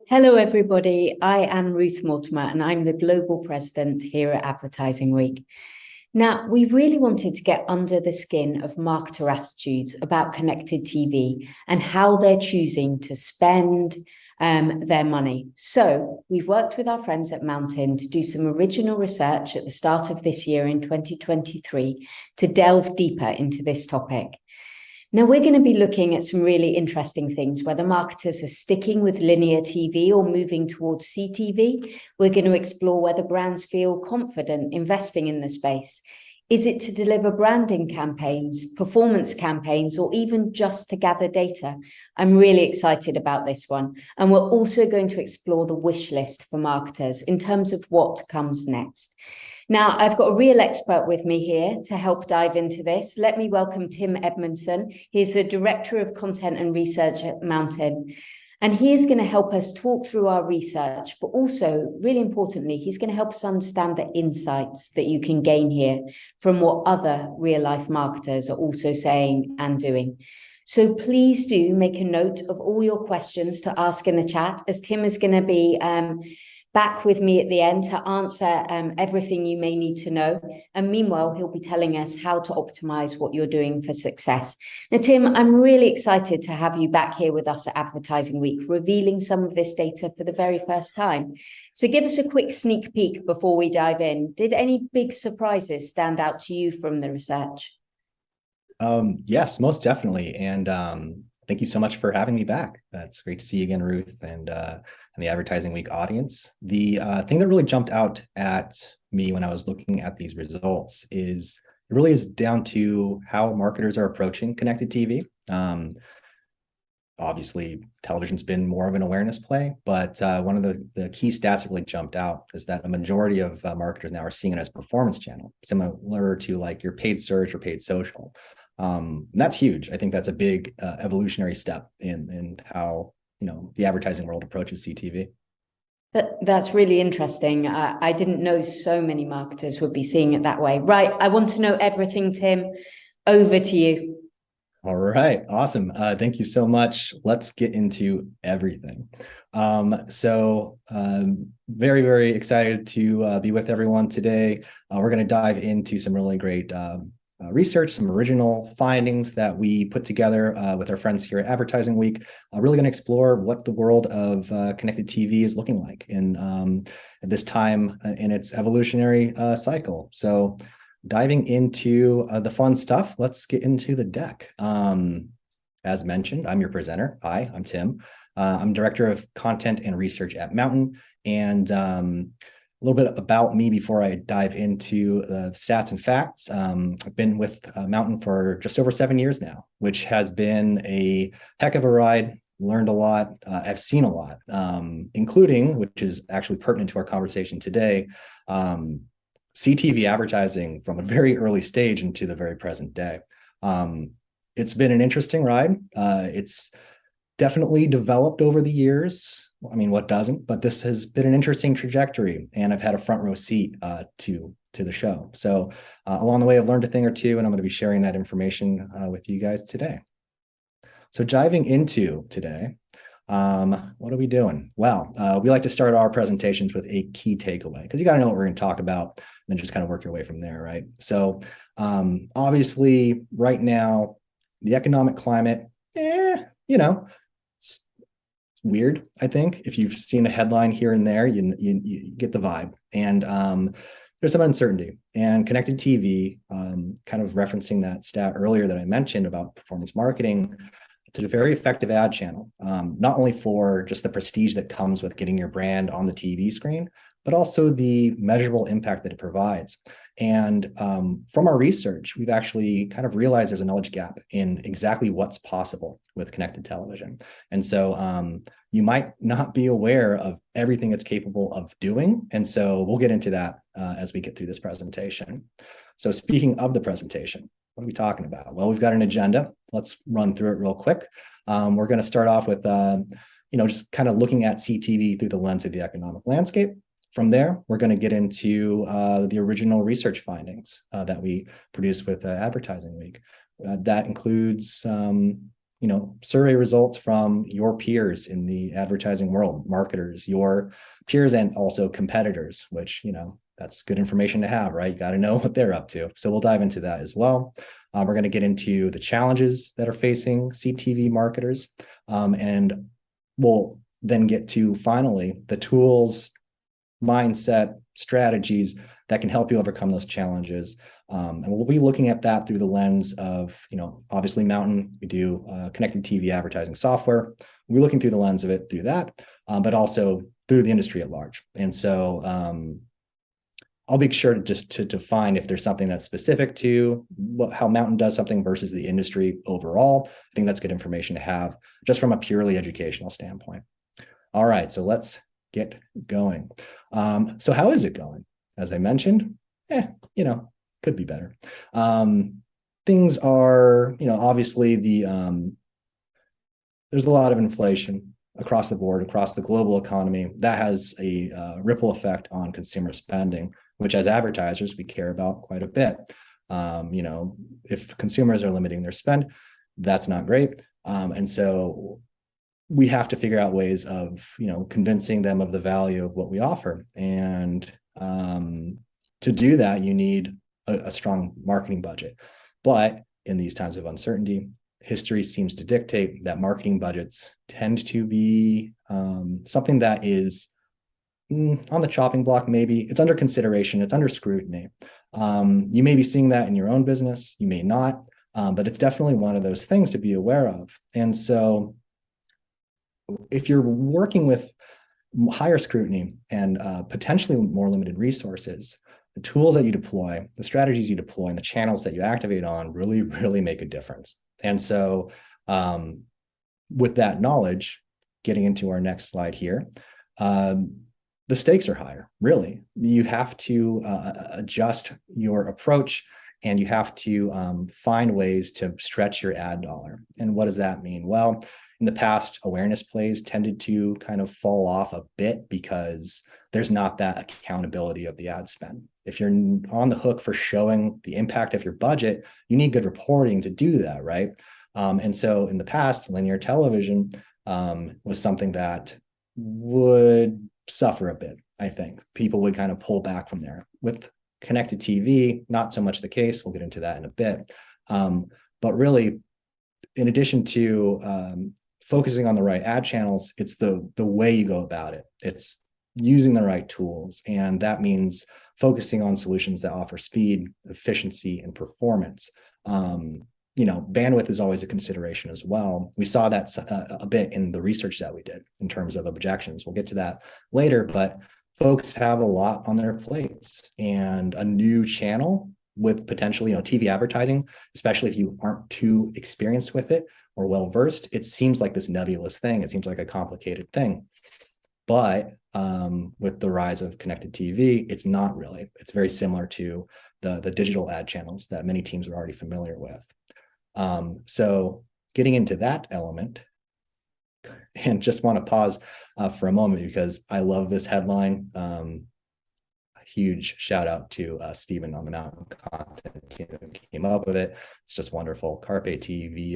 Hello, everybody. I am Ruth Mortimer, and I'm the Global President here at Advertising Week. Now, we really wanted to get under the skin of marketer attitudes about connected TV and how they're choosing to spend their money. So we've worked with our friends at MNTN to do some original research at the start of this year in 2023 to delve deeper into this topic. Now, we're going to be looking at some really interesting things, whether marketers are sticking with linear TV or moving towards CTV. We're going to explore whether brands feel confident investing in the space. Is it to deliver branding campaigns, performance campaigns, or even just to gather data? I'm really excited about this one. And we're also going to explore the wish list for marketers in terms of what comes next. Now, I've got a real expert with me here to help dive into this. Let me welcome Tim Edmundson. He's the Director of Content and Research at MNTN. And he is going to help us talk through our research, but also, really importantly, he's going to help us understand the insights that you can gain here from what other real-life marketers are also saying and doing. So please do make a note of all your questions to ask in the chat, as Tim is going to be back with me at the end to answer everything you may need to know. And meanwhile, he'll be telling us how to optimize what you're doing for success. Now, Tim, I'm really excited to have you back here with us at Advertising Week, revealing some of this data for the very first time. So give us a quick sneak peek before we dive in. Did any big surprises stand out to you from the research? Yes, most definitely. And thank you so much for having me back. That's great to see you again, Ruth, and the Advertising Week audience. The thing that really jumped out at me when I was looking at these results is it really is down to how marketers are approaching connected TV. Obviously, television's been more of an awareness play, but one of the key stats that really jumped out is that a majority of marketers now are seeing it as a performance channel, similar to like your paid search or paid social. That's huge. I think that's a big evolutionary step in how the advertising world approaches CTV. That's really interesting. I didn't know so many marketers would be seeing it that way. Right. I want to know everything, Tim. Over to you. All right. Awesome. Thank you so much. Let's get into everything. Very, very excited to be with everyone today. We're going to dive into some really great research, some original findings that we put together with our friends here at Advertising Week. Really going to explore what the world of connected TV is looking like in at this time in its evolutionary cycle. So diving into the fun stuff, let's get into the deck. As mentioned, I'm your presenter. Hi, I'm Tim. I'm Director of Content and Research at MNTN. And a little bit about me before I dive into the stats and facts. I've been with MNTN for just over 7 years now, which has been a heck of a ride. Learned a lot. I've seen a lot, including, which is actually pertinent to our conversation today, CTV advertising from a very early stage into the very present day. It's been an interesting ride. It's definitely developed over the years. I mean, what doesn't? But this has been an interesting trajectory, and I've had a front row seat to the show. So along the way, I've learned a thing or two, and I'm going to be sharing that information with you guys today. So diving into today, what are we doing? Well, we like to start our presentations with a key takeaway, because you got to know what we're going to talk about, and then just kind of work your way from there, right? So obviously, right now, the economic climate, it's weird. I think if you've seen a headline here and there, you get the vibe. And there's some uncertainty. And connected TV, kind of referencing that stat earlier that I mentioned about performance marketing, it's a very effective ad channel, not only for just the prestige that comes with getting your brand on the TV screen, but also the measurable impact that it provides. And from our research, we've actually kind of realized there's a knowledge gap in exactly what's possible with connected television. And so you might not be aware of everything it's capable of doing. And so we'll get into that as we get through this presentation. So speaking of the presentation, what are we talking about? Well, we've got an agenda. Let's run through it real quick. We're going to start off with, just kind of looking at CTV through the lens of the economic landscape. From there, we're going to get into the original research findings that we produced with Advertising Week. That includes, survey results from your peers in the advertising world, marketers, your peers, and also competitors, which, that's good information to have, right? You got to know what they're up to. So we'll dive into that as well. We're going to get into the challenges that are facing CTV marketers. And we'll then get to finally the tools, mindset, strategies that can help you overcome those challenges. And we'll be looking at that through the lens of, obviously Mountain, we do connected TV advertising software. We're looking through the lens of it through that, but also through the industry at large. And so I'll be sure to define if there's something that's specific to how Mountain does something versus the industry overall. I think that's good information to have just from a purely educational standpoint. All right, so let's get going. So how is it going? As I mentioned, could be better. Things are, obviously there's a lot of inflation across the board, across the global economy. That has a ripple effect on consumer spending, which as advertisers, we care about quite a bit. If consumers are limiting their spend, that's not great. And so we have to figure out ways of, convincing them of the value of what we offer. And to do that, you need a strong marketing budget. But in these times of uncertainty, history seems to dictate that marketing budgets tend to be something that is on the chopping block. Maybe it's under consideration, it's under scrutiny. You may be seeing that in your own business, you may not, but it's definitely one of those things to be aware of. And so if you're working with higher scrutiny and potentially more limited resources, the tools that you deploy, the strategies you deploy, and the channels that you activate on really, really make a difference. And so with that knowledge, getting into our next slide here, the stakes are higher, really. You have to adjust your approach, and you have to find ways to stretch your ad dollar. And what does that mean? Well, in the past, awareness plays tended to kind of fall off a bit because there's not that accountability of the ad spend. If you're on the hook for showing the impact of your budget, you need good reporting to do that, right? And so in the past, linear television was something that would suffer a bit, I think. People would kind of pull back from there. With connected TV, not so much the case. We'll get into that in a bit. But really, in addition to focusing on the right ad channels, it's the way you go about it. It's using the right tools. And that means focusing on solutions that offer speed, efficiency, and performance. Bandwidth is always a consideration as well. We saw that a bit in the research that we did in terms of objections. We'll get to that later, but folks have a lot on their plates, and a new channel with potentially, TV advertising, especially if you aren't too experienced with it or well-versed, it seems like this nebulous thing. It seems like a complicated thing. But with the rise of connected TV, it's not really. It's very similar to the digital ad channels that many teams are already familiar with. So getting into that element, and just want to pause for a moment because I love this headline. A huge shout out to Stephen on the Mountain content team who came up with it. It's just wonderful. Carpe TV.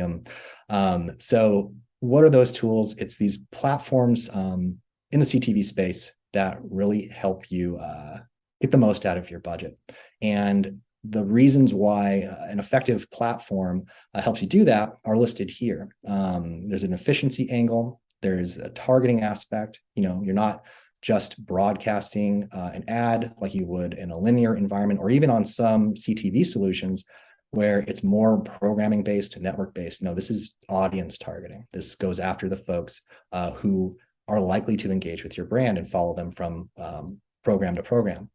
So what are those tools? It's these platforms in the CTV space that really help you get the most out of your budget. And the reasons why an effective platform helps you do that are listed here. There's an efficiency angle. There's a targeting aspect. You're not just broadcasting an ad like you would in a linear environment, or even on some CTV solutions where it's more programming based, network based. No, this is audience targeting. This goes after the folks who are likely to engage with your brand and follow them from program to program.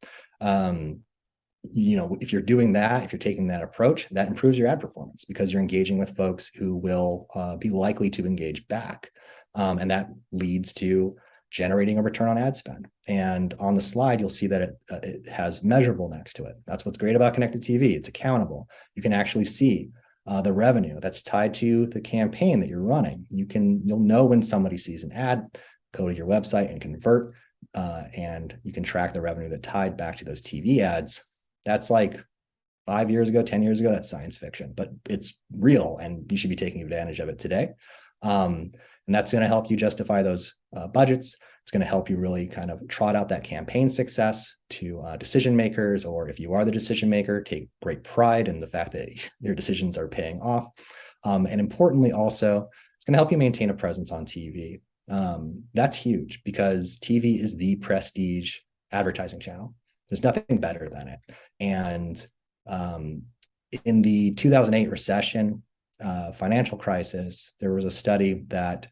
If you're doing that, if you're taking that approach, that improves your ad performance because you're engaging with folks who will be likely to engage back. And that leads to generating a return on ad spend. And on the slide, you'll see that it has measurable next to it. That's what's great about connected TV. It's accountable. You can actually see the revenue that's tied to the campaign that you're running. You'll know when somebody sees an ad, go to your website and convert, and you can track the revenue that tied back to those TV ads. That's like 5 years ago, 10 years ago, that's science fiction, but it's real and you should be taking advantage of it today. And that's going to help you justify those budgets. It's going to help you really kind of trot out that campaign success to decision makers, or if you are the decision maker, take great pride in the fact that your decisions are paying off. And importantly, also, it's going to help you maintain a presence on TV. That's huge because TV is the prestige advertising channel. There's nothing better than it. And in the 2008 recession, financial crisis, there was a study that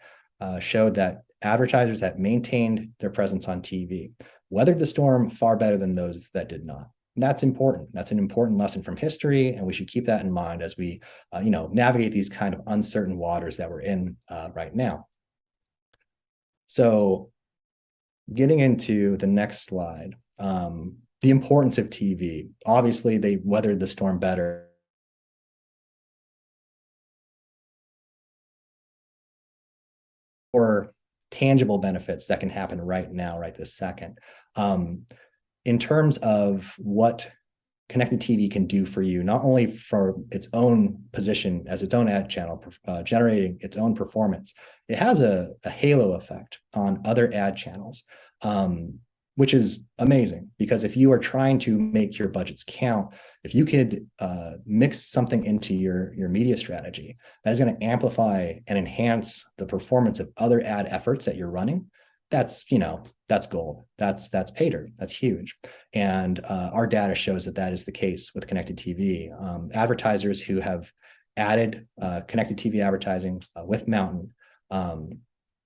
showed that advertisers that maintained their presence on TV weathered the storm far better than those that did not. And that's important. That's an important lesson from history, and we should keep that in mind as we, navigate these kind of uncertain waters that we're in right now. So, getting into the next slide, the importance of TV. Obviously, they weathered the storm better. Or tangible benefits that can happen right now, right this second. In terms of what connected TV can do for you, not only for its own position as its own ad channel, generating its own performance, it has a halo effect on other ad channels, which is amazing, because if you are trying to make your budgets count, if you could mix something into your media strategy that is going to amplify and enhance the performance of other ad efforts that you're running, that's gold. That's pay dirt. That's huge. And our data shows that is the case with connected TV. Advertisers who have added connected TV advertising with Mountain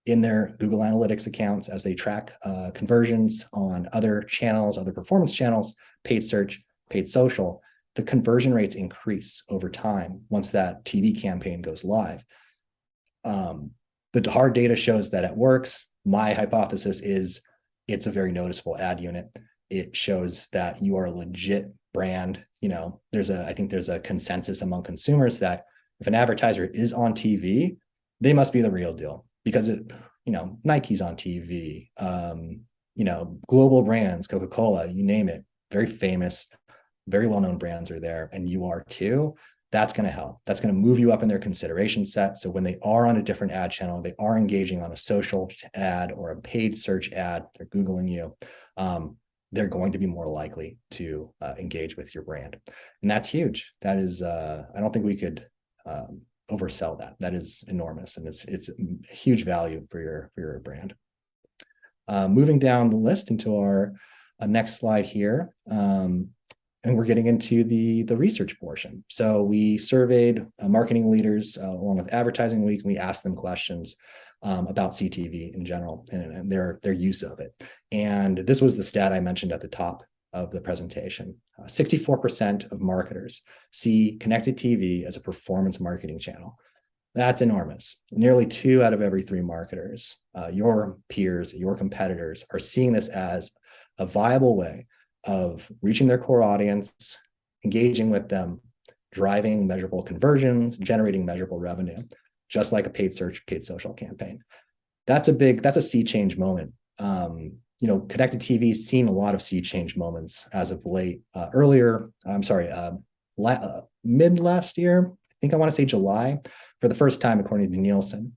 in their Google Analytics accounts as they track conversions on other channels, other performance channels, paid search, paid social, the conversion rates increase over time once that TV campaign goes live. The hard data shows that it works. My hypothesis is it's a very noticeable ad unit. It shows that you are a legit brand. I think there's a consensus among consumers that if an advertiser is on TV, they must be the real deal, because Nike's on TV, global brands, Coca-Cola, you name it, very famous, very well-known brands are there, and you are too. That's going to help. That's going to move you up in their consideration set. So when they are on a different ad channel, they are engaging on a social ad or a paid search ad, they're Googling you, they're going to be more likely to engage with your brand. And that's huge. That is, I don't think we could oversell that. That is enormous, and it's a huge value for your brand. Moving down the list into our next slide here, and we're getting into the research portion. So we surveyed marketing leaders along with Advertising Week, and we asked them questions about CTV in general and their use of it. And this was the stat I mentioned at the top of the presentation. 64% of marketers see connected TV as a performance marketing channel. That's enormous. Nearly 2 out of every 3 marketers, your peers, your competitors, are seeing this as a viable way of reaching their core audience, engaging with them, driving measurable conversions, generating measurable revenue, just like a paid search, paid social campaign. That's a sea change moment. Connected TV's seen a lot of sea change moments as of late. Mid last year, I think I want to say July, for the first time, according to Nielsen,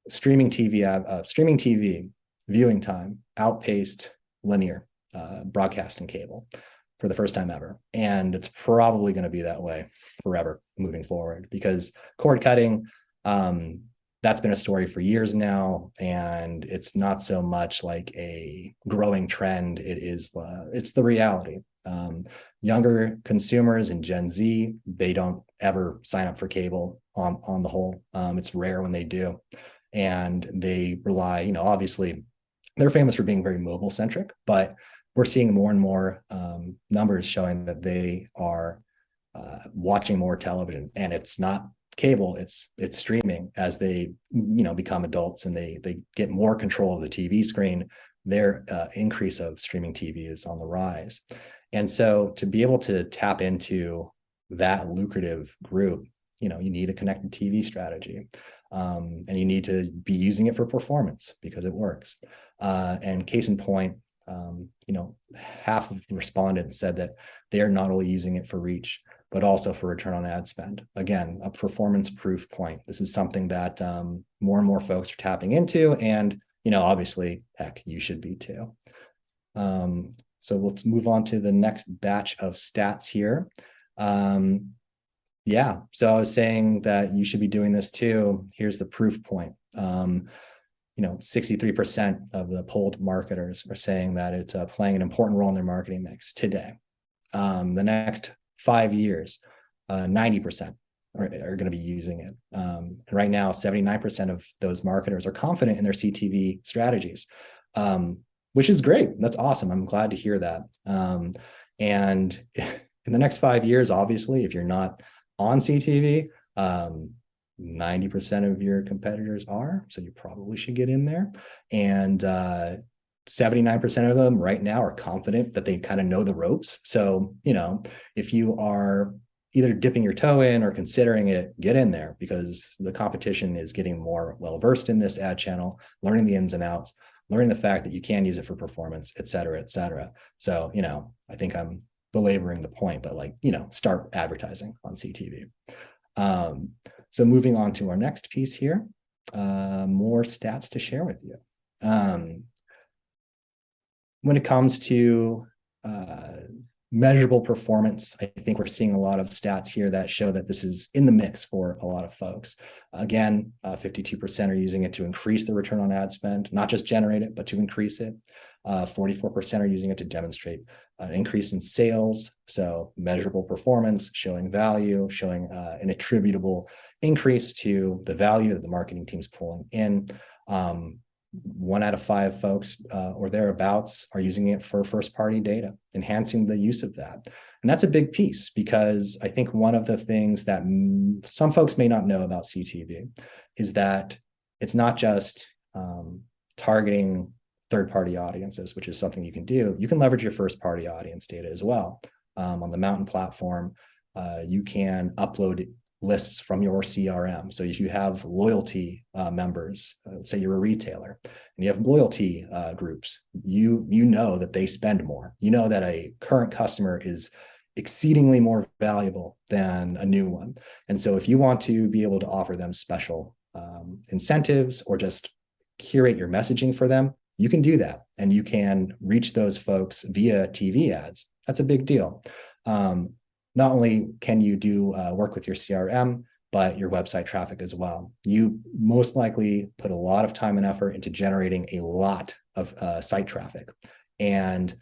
streaming TV viewing time outpaced linear broadcast and cable for the first time ever. And it's probably going to be that way forever moving forward, because cord cutting, that's been a story for years now, and it's not so much like a growing trend. It's the reality. Younger consumers and Gen Z, they don't ever sign up for cable on the whole. It's rare when they do. And they rely, obviously they're famous for being very mobile centric, but we're seeing more and more numbers showing that they are watching more television, and it's not cable, it's streaming. As they become adults and they get more control of the TV screen, their increase of streaming TV is on the rise. And so to be able to tap into that lucrative group, you need a connected TV strategy, and you need to be using it for performance because it works. And case in point, Half of respondents said that they are not only using it for reach, but also for return on ad spend. Again, a performance proof point. This is something that more and more folks are tapping into, and obviously, heck, you should be too. So let's move on to the next batch of stats here. So I was saying that you should be doing this too. Here's the proof point. 63% of the polled marketers are saying that it's playing an important role in their marketing mix today. The next 5 years, 90% are going to be using it. And right now, 79% of those marketers are confident in their CTV strategies, which is great. That's awesome. I'm glad to hear that. And in the next 5 years, obviously, if you're not on CTV, 90% of your competitors are, so you probably should get in there. And 79% of them right now are confident that they kind of know the ropes. So, if you are either dipping your toe in or considering it, get in there, because the competition is getting more well-versed in this ad channel, learning the ins and outs, learning the fact that you can use it for performance, et cetera, et cetera. So, I think I'm belaboring the point, but start advertising on CTV. So moving on to our next piece here, more stats to share with you. When it comes to measurable performance, I think we're seeing a lot of stats here that show that this is in the mix for a lot of folks. Again, 52% are using it to increase the return on ad spend, not just generate it, but to increase it. 44% are using it to demonstrate an increase in sales. So measurable performance, showing value, showing an attributable increase to the value that the marketing team's pulling in. 1 out of 5 folks or thereabouts are using it for first-party data, enhancing the use of that. And that's a big piece, because I think one of the things that some folks may not know about CTV is that it's not just targeting third-party audiences, which is something you can do. You can leverage your first-party audience data as well. On the Mountain platform, you can upload lists from your CRM. So if you have loyalty members, let's say you're a retailer and you have loyalty groups, you know that they spend more. You know that a current customer is exceedingly more valuable than a new one. And so if you want to be able to offer them special incentives or just curate your messaging for them, you can do that. And you can reach those folks via TV ads. That's a big deal. Not only can you do work with your CRM, but your website traffic as well. You most likely put a lot of time and effort into generating a lot of site traffic, and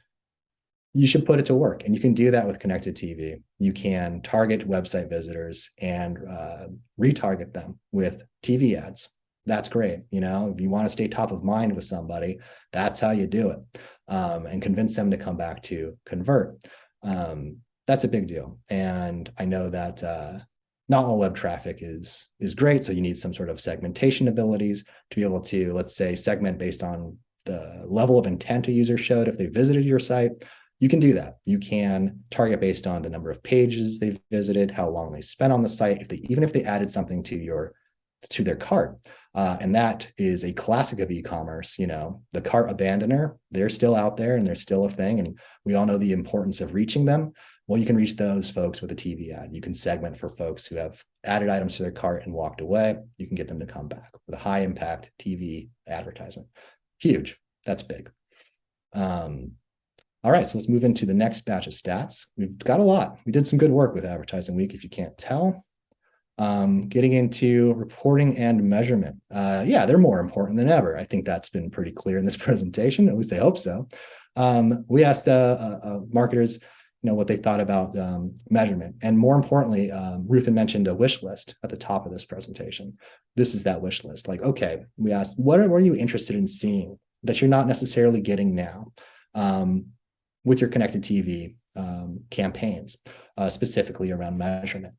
you should put it to work. And you can do that with connected TV. You can target website visitors and retarget them with TV ads. That's great. If you want to stay top of mind with somebody, that's how you do it, and convince them to come back to convert. That's a big deal. And I know that not all web traffic is great. So you need some sort of segmentation abilities to be able to, let's say, segment based on the level of intent a user showed if they visited your site. You can do that. You can target based on the number of pages they've visited, how long they spent on the site, even if they added something to their cart. And that is a classic of e-commerce. The cart abandoner, they're still out there and they're still a thing. And we all know the importance of reaching them. Well, you can reach those folks with a TV ad. You can segment for folks who have added items to their cart and walked away. You can get them to come back with a high impact TV advertisement. Huge. That's big. All right, so let's move into the next batch of stats. We've got a lot. We did some good work with Advertising Week, if you can't tell. Getting into reporting and measurement. They're more important than ever. I think that's been pretty clear in this presentation, at least I hope so. We asked marketers, what they thought about measurement. And more importantly, Ruth had mentioned a wish list at the top of this presentation. This is that wish list. Okay, we asked, what are you interested in seeing that you're not necessarily getting now with your connected TV campaigns, specifically around measurement?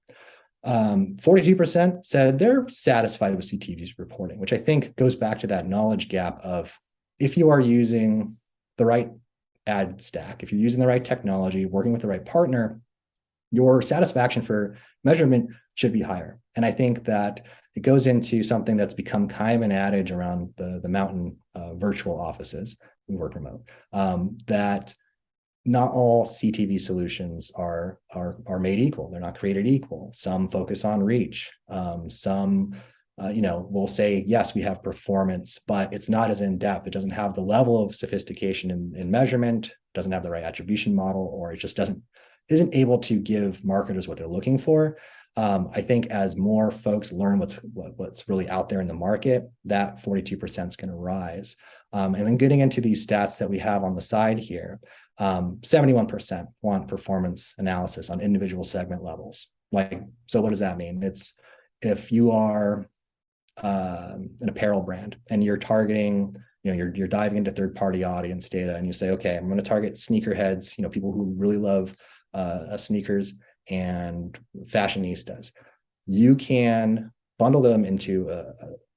42% said they're satisfied with CTV's reporting, which I think goes back to that knowledge gap of if you are using the right ad stack, if you're using the right technology, working with the right partner, your satisfaction for measurement should be higher. And I think that it goes into something that's become kind of an adage around the Mountain virtual offices. we work remote, that not all CTV solutions are made equal. They're not created equal. Some focus on reach. Some will say, yes, we have performance, but it's not as in depth. It doesn't have the level of sophistication in measurement, doesn't have the right attribution model, or it just isn't able to give marketers what they're looking for. I think as more folks learn what's really out there in the market, that 42% is going to rise. And then getting into these stats that we have on the side here, 71% want performance analysis on individual segment levels. So what does that mean? It's if you are an apparel brand and you're targeting, you're diving into third-party audience data, and you say, okay, I'm going to target sneakerheads, people who really love sneakers and fashionistas. You can bundle them into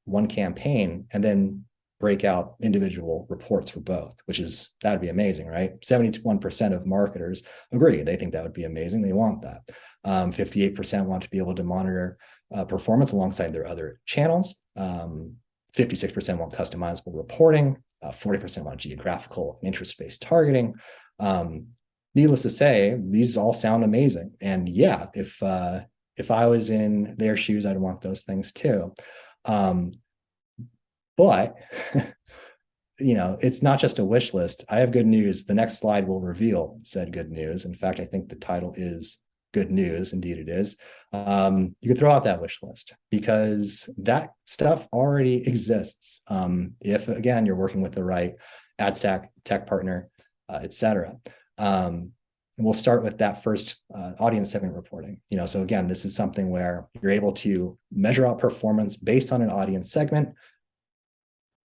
one campaign and then break out individual reports for both, that'd be amazing, right? 71% of marketers agree. They think that would be amazing. They want that. 58% want to be able to monitor performance alongside their other channels. 56% want customizable reporting. 40% want geographical and interest-based targeting. Needless to say, these all sound amazing. And yeah, if I was in their shoes, I'd want those things too. But it's not just a wish list. I have good news. The next slide will reveal said good news. In fact, I think the title is good news. Indeed, it is. You can throw out that wish list because that stuff already exists. If, again, you're working with the right ad stack, tech partner, et cetera. And we'll start with that first audience segment reporting. So again, this is something where you're able to measure out performance based on an audience segment.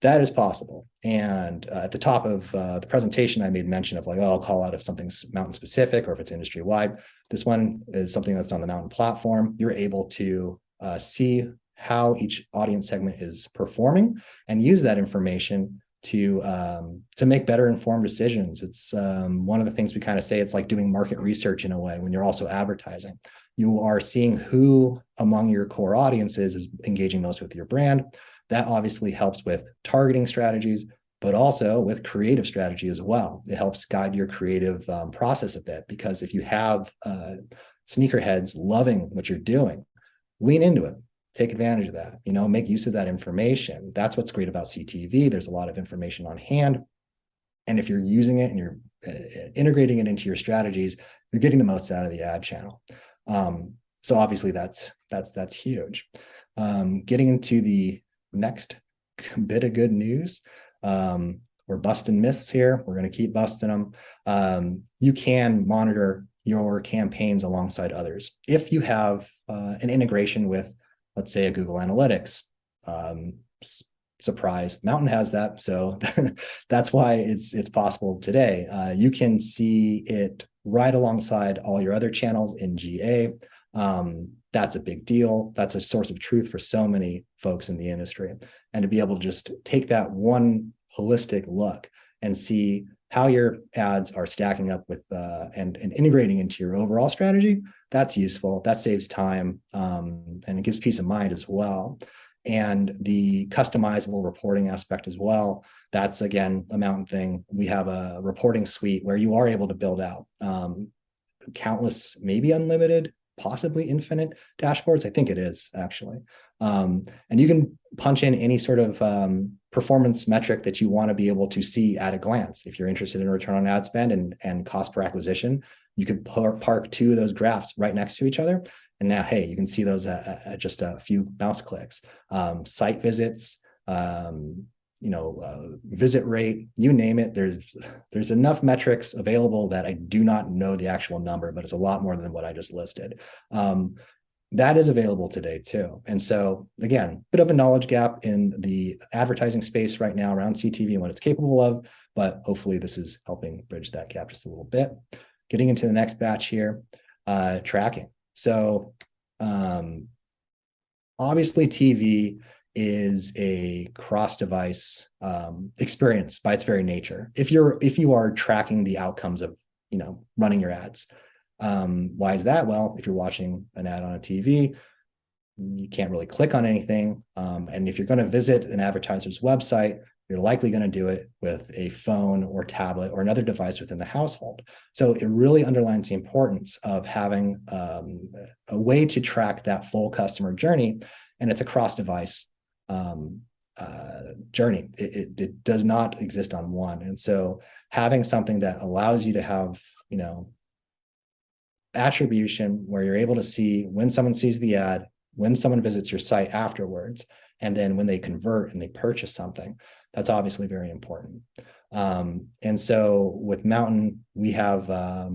That is possible. And at the top of the presentation, I made mention of I'll call out if something's Mountain specific or if it's industry wide. This one is something that's on the Mountain platform. You're able to see how each audience segment is performing and use that information to make better informed decisions. It's one of the things we kind of say, it's like doing market research in a way when you're also advertising. You are seeing who among your core audiences is engaging most with your brand. That obviously helps with targeting strategies, but also with creative strategy as well. It helps guide your creative process a bit, because if you have sneakerheads loving what you're doing, lean into it, take advantage of that, make use of that information. That's what's great about CTV. There's a lot of information on hand. And if you're using it and you're integrating it into your strategies, you're getting the most out of the ad channel. So obviously that's huge. Getting into the next bit of good news. We're busting myths here. We're going to keep busting them. You can monitor your campaigns alongside others. If you have an integration with, let's say, a Google Analytics, surprise, Mountain has that. So that's why it's possible today. You can see it right alongside all your other channels in GA. That's a big deal. That's a source of truth for so many folks in the industry. And to be able to just take that one holistic look and see how your ads are stacking up with and integrating into your overall strategy, that's useful. That saves time, and it gives peace of mind as well. And the customizable reporting aspect as well, that's, again, a Mountain thing. We have a reporting suite where you are able to build out countless, maybe unlimited, possibly infinite dashboards. I think it is, actually. And you can punch in any sort of performance metric that you want to be able to see at a glance. If you're interested in return on ad spend and cost per acquisition, you could park two of those graphs right next to each other. And now, hey, you can see those at just a few mouse clicks. Site visits, visit rate, you name it. There's enough metrics available that I do not know the actual number, but it's a lot more than what I just listed. That is available today too. And so, again, bit of a knowledge gap in the advertising space right now around CTV and what it's capable of, but hopefully this is helping bridge that gap just a little bit. Getting into the next batch here, tracking. So obviously TV is a cross-device experience by its very nature. If you are tracking the outcomes of running your ads, why is that? Well, if you're watching an ad on a TV, you can't really click on anything, and if you're going to visit an advertiser's website, you're likely going to do it with a phone or tablet or another device within the household. So it really underlines the importance of having a way to track that full customer journey, and it's a cross-device journey. It does not exist on one. And so having something that allows you to have, attribution where you're able to see when someone sees the ad, when someone visits your site afterwards, and then when they convert and they purchase something, that's obviously very important. And so with Mountain, we have a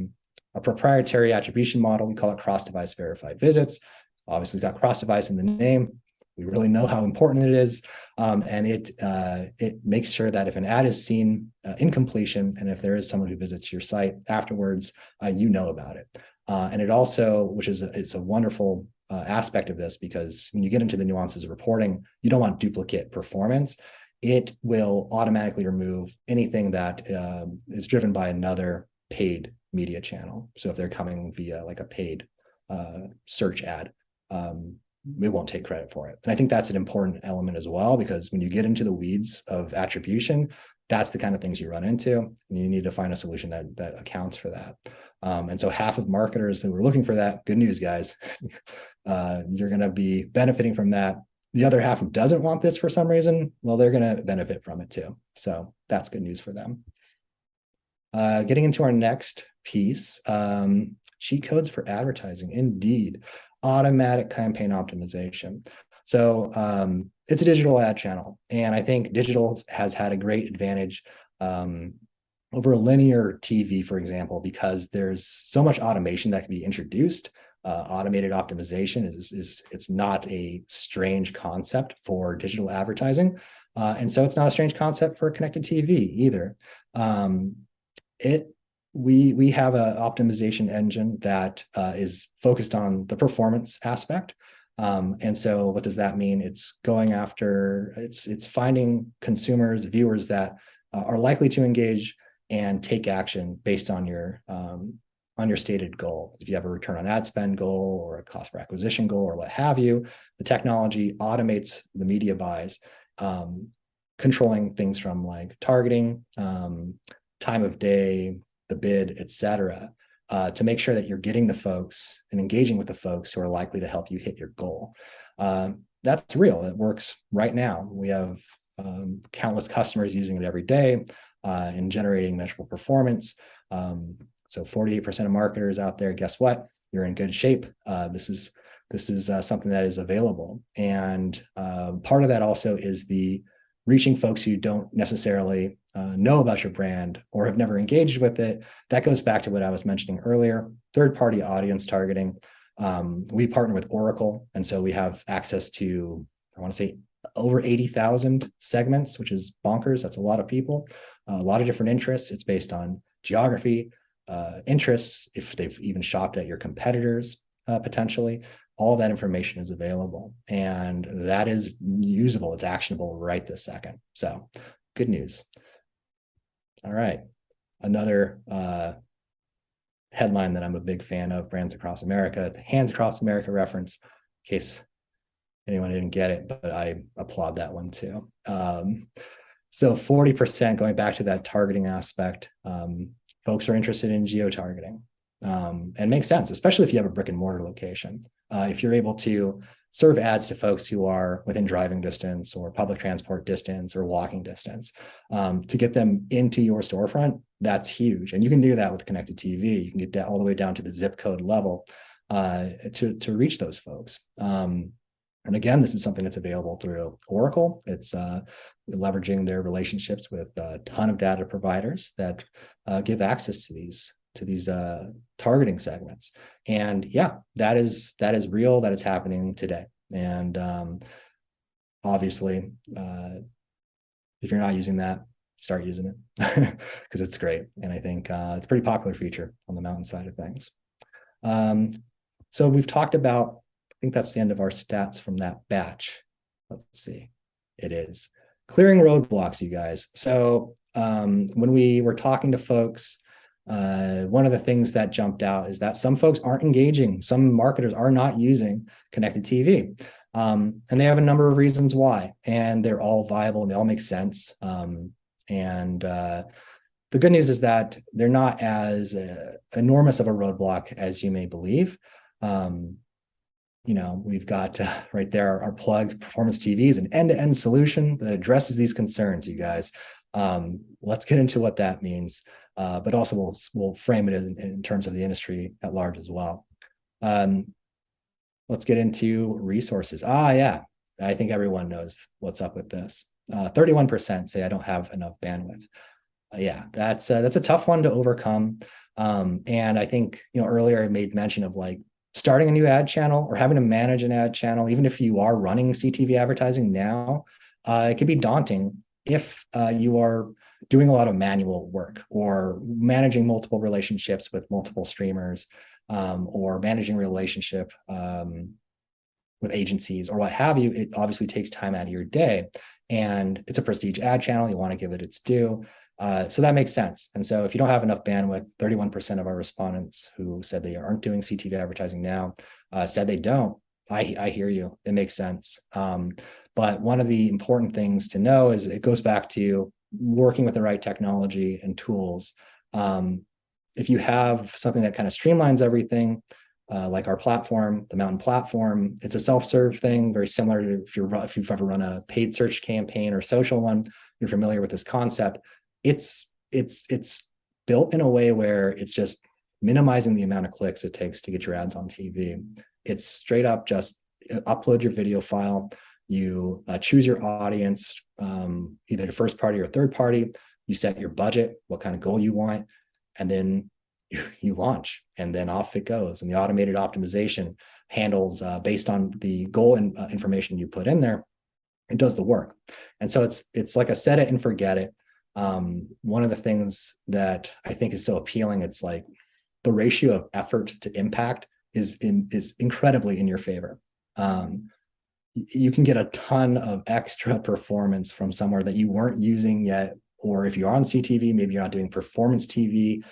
proprietary attribution model. We call it cross-device verified visits. Obviously, it's got cross-device in the name. We really know how important it is. And it makes sure that if an ad is seen in completion, and if there is someone who visits your site afterwards, you know about it. And it also, which is it's a wonderful aspect of this, because when you get into the nuances of reporting, you don't want duplicate performance. It will automatically remove anything that is driven by another paid media channel. So if they're coming via like a paid search ad, we won't take credit for it. And I think that's an important element as well, because when you get into the weeds of attribution, that's the kind of things you run into, and you need to find a solution that accounts for that. And so half of marketers who were looking for that, good news, guys, you're going to be benefiting from that. The other half who doesn't want this for some reason, well, they're going to benefit from it too. So that's good news for them. Getting into our next piece, cheat codes for advertising. Indeed, automatic campaign optimization. So it's a digital ad channel, and I think digital has had a great advantage over linear TV, for example, because there's so much automation that can be introduced. Automated optimization it's not a strange concept for digital advertising, and so it's not a strange concept for connected TV either. We have an optimization engine that is focused on the performance aspect. And so what does that mean? It's going after, it's finding consumers, viewers that are likely to engage and take action based on your stated goal. If you have a return on ad spend goal or a cost per acquisition goal or what have you, the technology automates the media buys, controlling things from like targeting, time of day, the bid, et cetera, to make sure that you're getting the folks and engaging with the folks who are likely to help you hit your goal. That's real. It works right now. We have countless customers using it every day and generating measurable performance. So 48% of marketers out there, guess what? You're in good shape. This is something that is available. And part of that also is the reaching folks who don't necessarily know about your brand or have never engaged with it. That goes back to what I was mentioning earlier, third-party audience targeting. We partner with Oracle, and so we have access to, I want to say, over 80,000 segments, which is bonkers. That's a lot of people, a lot of different interests. It's based on geography, interests, if they've even shopped at your competitors, potentially. All that information is available, and that is usable. It's actionable right this second. So good news. All right. Another headline that I'm a big fan of, Brands Across America. It's a Hands Across America reference, in case anyone didn't get it, but I applaud that one too. So 40%, going back to that targeting aspect, folks are interested in geo-targeting. And makes sense, especially if you have a brick and mortar location. If you're able to serve ads to folks who are within driving distance or public transport distance or walking distance, to get them into your storefront, that's huge. And you can do that with connected TV. You can get that all the way down to the zip code level to reach those folks. And again, this is something that's available through Oracle. It's leveraging their relationships with a ton of data providers that give access to these targeting segments. And yeah, that is real, that is happening today. And obviously, if you're not using that, start using it because it's great. And I think it's a pretty popular feature on the Mountain side of things. So we've talked about, I think that's the end of our stats from that batch. Let's see. It is clearing roadblocks, you guys. So when we were talking to folks, One of the things that jumped out is that some folks aren't engaging. Some marketers are not using connected TV. And they have a number of reasons why, and they're all viable and they all make sense. The good news is that they're not as enormous of a roadblock as you may believe. We've got right there our plug. Performance TV is an end-to-end solution that addresses these concerns, you guys. Let's get into what that means, but also we'll frame it in terms of the industry at large as well. Let's get into resources. Yeah, I think everyone knows what's up with this. 31% say I don't have enough bandwidth. Yeah, that's a tough one to overcome. And I think, earlier I made mention of like starting a new ad channel or having to manage an ad channel, even if you are running CTV advertising now, it can be daunting if you are doing a lot of manual work or managing multiple relationships with multiple streamers, or managing relationship with agencies or what have you. It obviously takes time out of your day, and it's a prestige ad channel. You want to give it its due. So that makes sense. And so if you don't have enough bandwidth, 31% of our respondents who said they aren't doing CTV advertising now said they don't. I hear you. It makes sense. But one of the important things to know is it goes back to working with the right technology and tools. If you have something that kind of streamlines everything, like our platform, the Mountain platform, it's a self-serve thing, very similar to if you've ever run a paid search campaign or social one, you're familiar with this concept. It's built in a way where it's just minimizing the amount of clicks it takes to get your ads on TV. It's straight up just upload your video file. You choose your audience, either the first party or third party. You set your budget, what kind of goal you want, and then you launch, and then off it goes. And the automated optimization handles based on the goal and information you put in there. It does the work. And so it's like a set it and forget it. One of the things that I think is so appealing, it's like the ratio of effort to impact is incredibly in your favor. You can get a ton of extra performance from somewhere that you weren't using yet, or if you're on CTV, maybe you're not doing performance TV,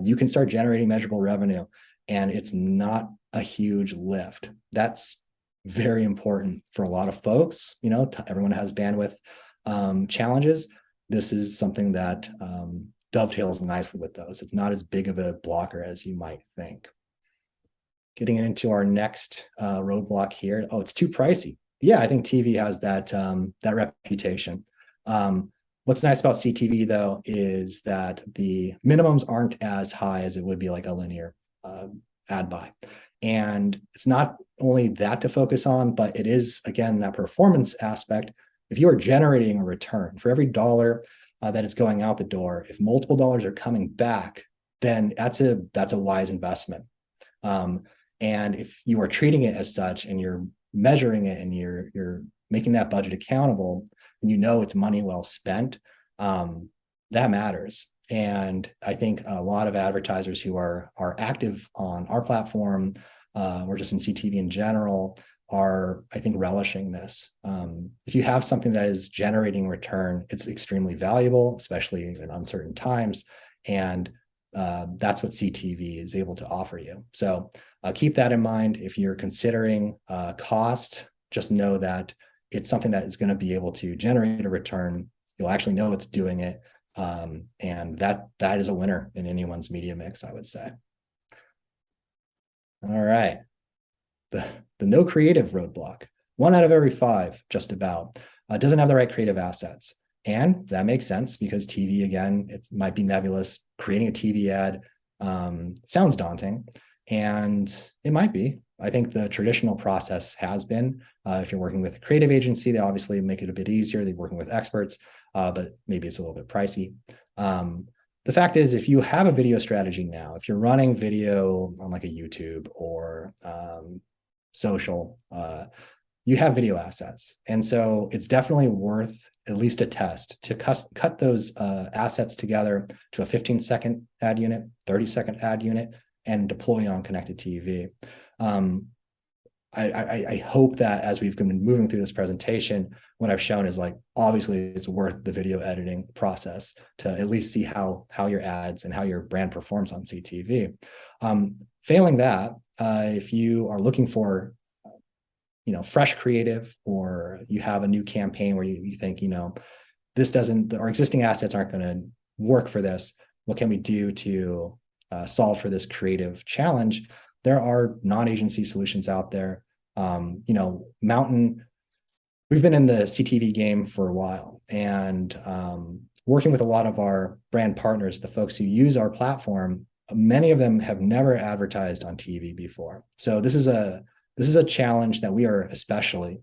you can start generating measurable revenue, and it's not a huge lift. That's very important for a lot of folks. Everyone has bandwidth challenges. This is something that dovetails nicely with those. It's not as big of a blocker as you might think. Getting into our next roadblock here. Oh, it's too pricey. Yeah, I think TV has that reputation. What's nice about CTV though is that the minimums aren't as high as it would be like a linear ad buy. And it's not only that to focus on, but it is, again, that performance aspect. If you are generating a return for every dollar that is going out the door, if multiple dollars are coming back, then that's a wise investment. And if you are treating it as such and you're measuring it and you're making that budget accountable, and it's money well spent, that matters. And I think a lot of advertisers who are active on our platform or just in CTV in general are, I think, relishing this. If you have something that is generating return, it's extremely valuable, especially in uncertain times. And that's what CTV is able to offer you. So keep that in mind. If you're considering cost, just know that it's something that is going to be able to generate a return. You'll actually know it's doing it. And that is a winner in anyone's media mix, I would say. All right. The no creative roadblock. 1 out of every 5, just about, doesn't have the right creative assets. And that makes sense because TV, again, it might be nebulous. Creating a TV ad sounds daunting, and it might be. I think the traditional process has been, if you're working with a creative agency, they obviously make it a bit easier. They're working with experts, but maybe it's a little bit pricey. The fact is, if you have a video strategy now, if you're running video on like a YouTube or social, you have video assets. And so it's definitely worth at least a test to cut those assets together to a 15-second ad unit, 30-second ad unit, and deploy on connected TV. I hope that as we've been moving through this presentation, what I've shown is like, obviously it's worth the video editing process to at least see how your ads and how your brand performs on CTV. Failing that, if you are looking for, fresh creative, or you have a new campaign where you think, this doesn't, our existing assets aren't going to work for this. What can we do to solve for this creative challenge? There are non-agency solutions out there. Mountain, we've been in the CTV game for a while, and working with a lot of our brand partners, the folks who use our platform, many of them have never advertised on TV before. So this is a challenge that we are especially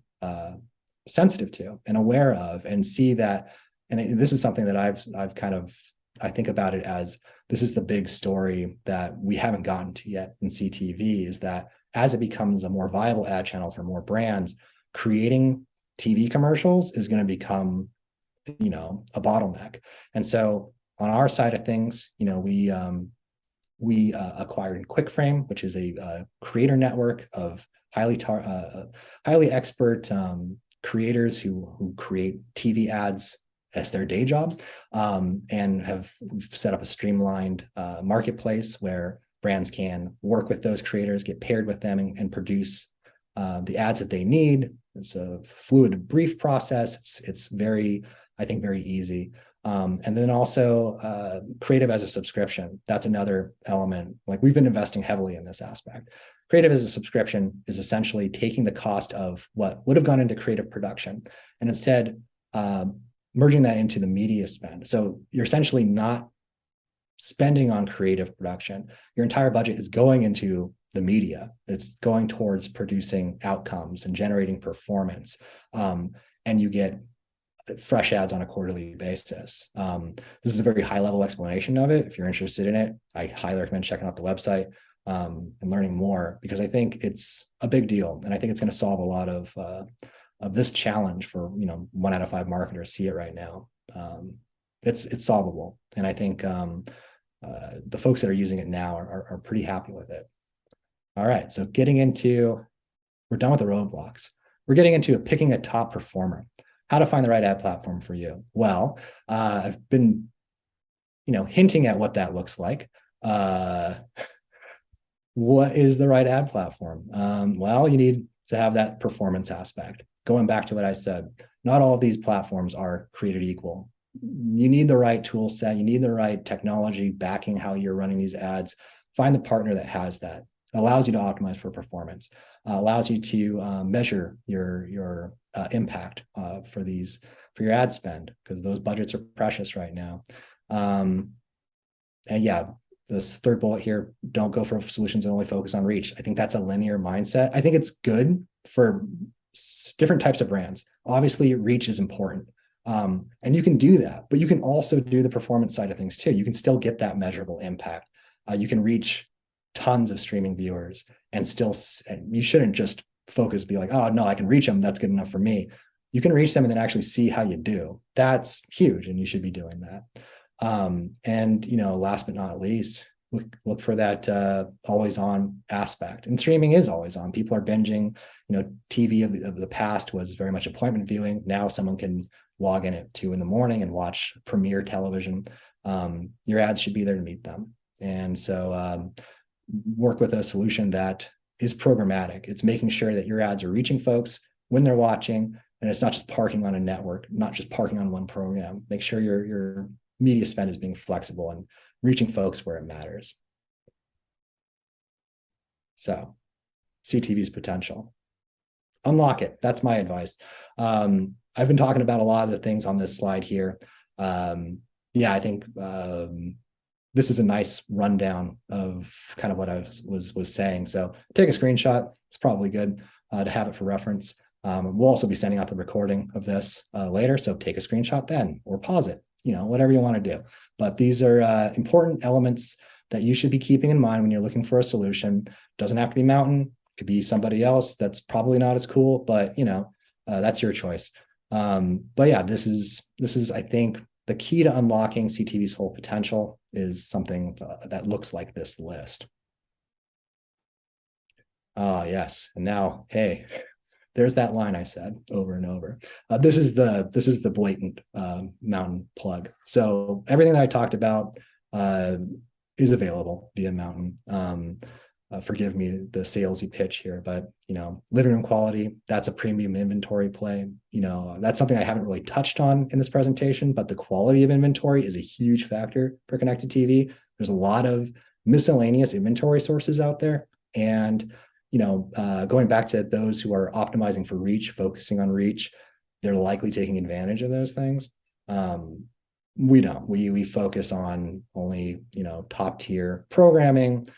sensitive to and aware of, and see that. And this is something that I think about it as, this is the big story that we haven't gotten to yet in CTV, is that as it becomes a more viable ad channel for more brands, creating TV commercials is going to become, a bottleneck. And so on our side of things, we acquired QuickFrame, which is a creator network of highly expert creators who create TV ads as their day job, and have set up a streamlined marketplace where brands can work with those creators, get paired with them, and produce the ads that they need. It's a fluid brief process. It's very, I think, very easy. And then also creative as a subscription. That's another element. Like, we've been investing heavily in this aspect. Creative as a subscription is essentially taking the cost of what would have gone into creative production and instead merging that into the media spend. So you're essentially not spending on creative production. Your entire budget is going into the media. It's going towards producing outcomes and generating performance. And you get fresh ads on a quarterly basis. This is a very high level explanation of it. If you're interested in it, I highly recommend checking out the website and learning more, because I think it's a big deal. And I think it's going to solve a lot of this challenge for, 1 out of 5 marketers see it right now. It's solvable. And I think the folks that are using it now are pretty happy with it. All right. So we're done with the roadblocks. We're getting into picking a top performer. How to find the right ad platform for you. Well, I've been, hinting at what that looks like. What is the right ad platform? Well, you need to have that performance aspect. Going back to what I said, not all of these platforms are created equal. You need the right tool set. You need the right technology backing how you're running these ads. Find the partner that has that. Allows you to optimize for performance. Allows you to measure your impact for your ad spend, because those budgets are precious right now. And yeah, this third bullet here, don't go for solutions that only focus on reach. I think that's a linear mindset. I think it's good for different types of brands. Obviously, reach is important. And you can do that, but you can also do the performance side of things too. You can still get that measurable impact. You can reach tons of streaming viewers and you shouldn't just be like, oh no, I can reach them, that's good enough for me. You can reach them and then actually see how you do. That's huge, and you should be doing that. And last but not least, look for that always on aspect. And streaming is always on. People are binging. TV of the past was very much appointment viewing. Now someone can log in at 2 a.m. and watch premiere television. Your ads should be there to meet them. And so work with a solution that is programmatic. It's making sure that your ads are reaching folks when they're watching, and it's not just parking on a network, not just parking on one program. Make sure your media spend is being flexible and reaching folks where it matters. So CTV's potential. Unlock it. That's my advice. I've been talking about a lot of the things on this slide here. I think this is a nice rundown of kind of what I was saying. So take a screenshot. It's probably good to have it for reference. We'll also be sending out the recording of this later. So take a screenshot then, or pause it, whatever you want to do. But these are important elements that you should be keeping in mind when you're looking for a solution. Doesn't have to be Mountain. It could be somebody else that's probably not as cool, but that's your choice. But yeah, this is, I think, the key to unlocking CTV's full potential is something that looks like this list. Oh, yes. And now, hey, there's that line I said over and over. This is the blatant Mountain plug. So everything that I talked about is available via Mountain. Forgive me the salesy pitch here, but living room quality, that's a premium inventory play. That's something I haven't really touched on in this presentation, but the quality of inventory is a huge factor for connected TV. There's a lot of miscellaneous inventory sources out there, and going back to those who are optimizing for reach, focusing on reach, they're likely taking advantage of those things. We don't. We focus on only top tier programming,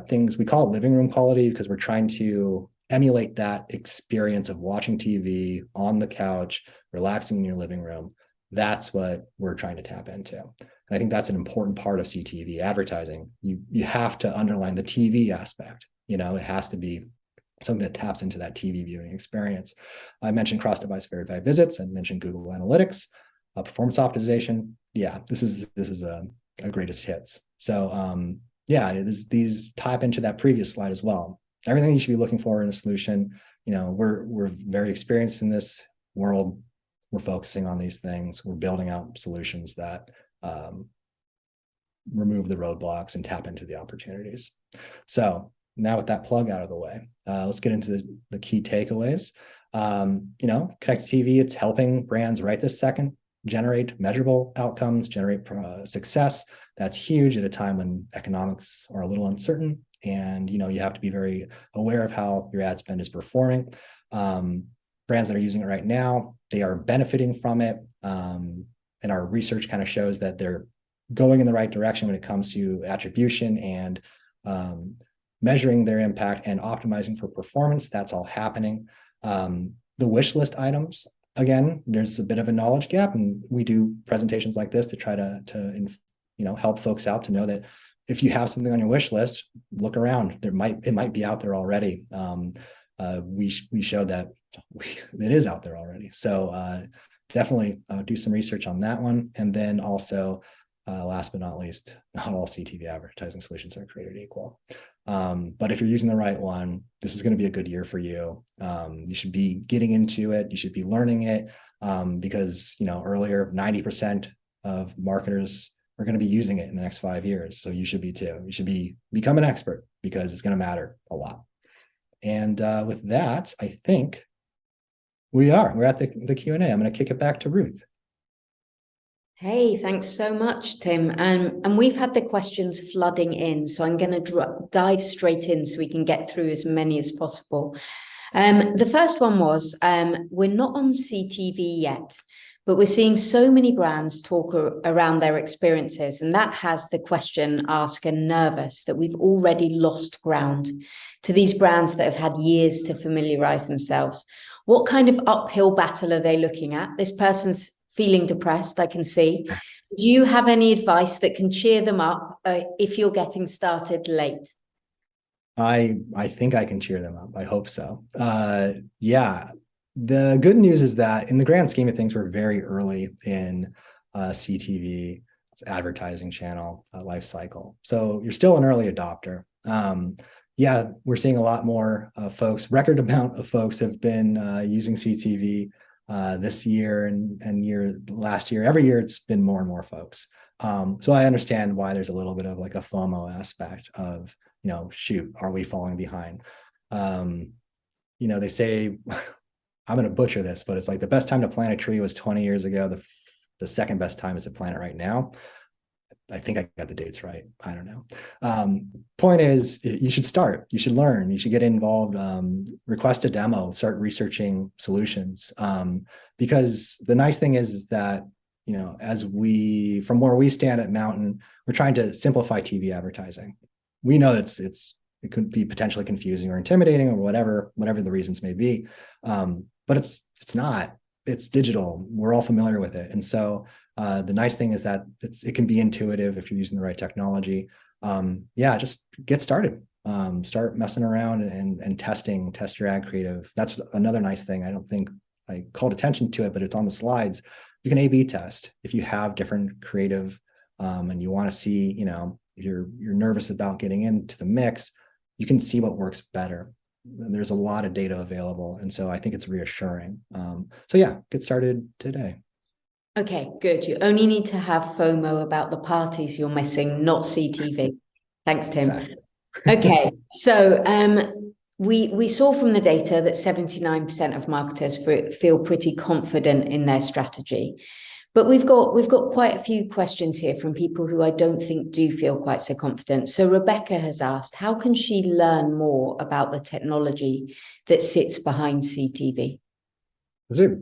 things we call it living room quality because we're trying to emulate that experience of watching TV on the couch, relaxing in your living room. That's what we're trying to tap into. And I think that's an important part of CTV advertising. You have to underline the TV aspect. It has to be something that taps into that TV viewing experience. I mentioned cross-device verified visits. I mentioned Google Analytics, performance optimization. Yeah, this is a greatest hits. So these tap into that previous slide as well. Everything you should be looking for in a solution. We're very experienced in this world. We're focusing on these things. We're building out solutions that remove the roadblocks and tap into the opportunities. So now with that plug out of the way, let's get into the key takeaways. Connected TV, it's helping brands right this second generate measurable outcomes, generate success. That's huge at a time when economics are a little uncertain, and you have to be very aware of how your ad spend is performing. Brands that are using it right now, they are benefiting from it, and our research kind of shows that they're going in the right direction when it comes to attribution and measuring their impact and optimizing for performance. That's all happening. The wish list items, again, there's a bit of a knowledge gap, and we do presentations like this to try to help folks out to know that if you have something on your wish list, look around. It might be out there already. We showed that it is out there already. So definitely do some research on that one. And then also, last but not least, not all CTV advertising solutions are created equal. But if you're using the right one, this is going to be a good year for you. You should be getting into it. You should be learning it because, earlier, 90% of marketers are going to be using it in the next 5 years. So you should be too. You should become an expert because it's going to matter a lot. And with that, I think we're at the Q&A. I'm going to kick it back to Ruth. Hey, thanks so much, Tim. And we've had the questions flooding in, so I'm going to dive straight in so we can get through as many as possible. The first one was, we're not on CTV yet, but we're seeing so many brands talk around their experiences, and that has the question asker nervous that we've already lost ground to these brands that have had years to familiarize themselves. What kind of uphill battle are they looking at? This person's feeling depressed, I can see. Do you have any advice that can cheer them up if you're getting started late? I think I can cheer them up. I hope so. Yeah. The good news is that in the grand scheme of things, we're very early in CTV advertising channel life cycle. So you're still an early adopter. Yeah, we're seeing a lot more folks. Record amount of folks have been using CTV this year and last year. Every year, it's been more and more folks. So I understand why there's a little bit of like a FOMO aspect of, shoot, are we falling behind? They say, I'm going to butcher this, but it's like the best time to plant a tree was 20 years ago. The second best time is to plant it right now. I think I got the dates right. I don't know. Point is, you should start. You should learn. You should get involved. Request a demo. Start researching solutions. Because the nice thing is that from where we stand at Mountain, we're trying to simplify TV advertising. We know it could be potentially confusing or intimidating or whatever the reasons may be. But it's not. It's digital. We're all familiar with it, and so. The nice thing is that it can be intuitive if you're using the right technology. Just get started. Start messing around and test your ad creative. That's another nice thing. I don't think I called attention to it, but it's on the slides. You can A/B test if you have different creative and you want to see, you're nervous about getting into the mix. You can see what works better. there's a lot of data available. And so I think it's reassuring. So yeah, get started today. Okay, good. You only need to have FOMO about the parties you're missing, not CTV. Thanks, Tim. Exactly. Okay, so we saw from the data that 79% of marketers feel pretty confident in their strategy. But we've got quite a few questions here from people who I don't think do feel quite so confident. So Rebecca has asked, how can she learn more about the technology that sits behind CTV?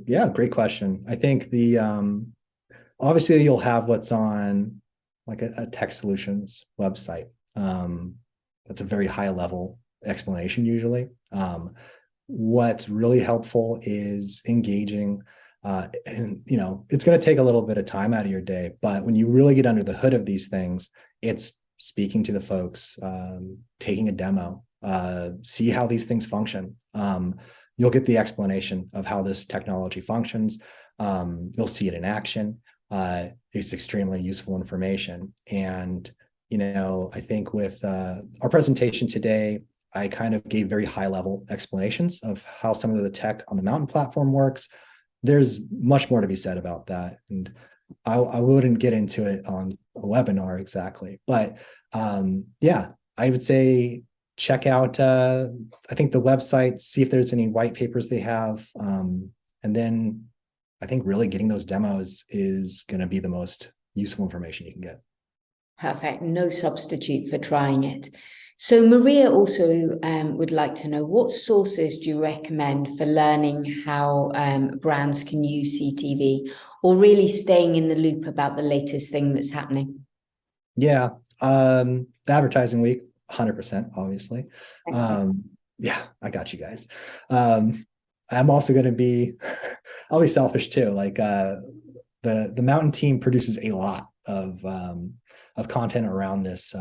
Yeah, great question. I think obviously you'll have what's on like a tech solutions website. That's a very high level explanation usually. What's really helpful is engaging, and it's going to take a little bit of time out of your day, but when you really get under the hood of these things, it's speaking to the folks, taking a demo, see how these things function. You'll get the explanation of how this technology functions. You'll see it in action. It's extremely useful information. And, I think with our presentation today, I kind of gave very high level explanations of how some of the tech on the Mountain platform works. There's much more to be said about that. And I wouldn't get into it on a webinar exactly, but yeah, I would say check out, I think the website, see if there's any white papers they have. And then I think really getting those demos is going to be the most useful information you can get. Perfect. No substitute for trying it. So Maria also would like to know, what sources do you recommend for learning how brands can use CTV, or really staying in the loop about the latest thing that's happening? Yeah, the advertising week, 100%, obviously. Yeah, I got you guys. I'm also going to be, I'll be selfish too. Like the Mountain team produces a lot of content around this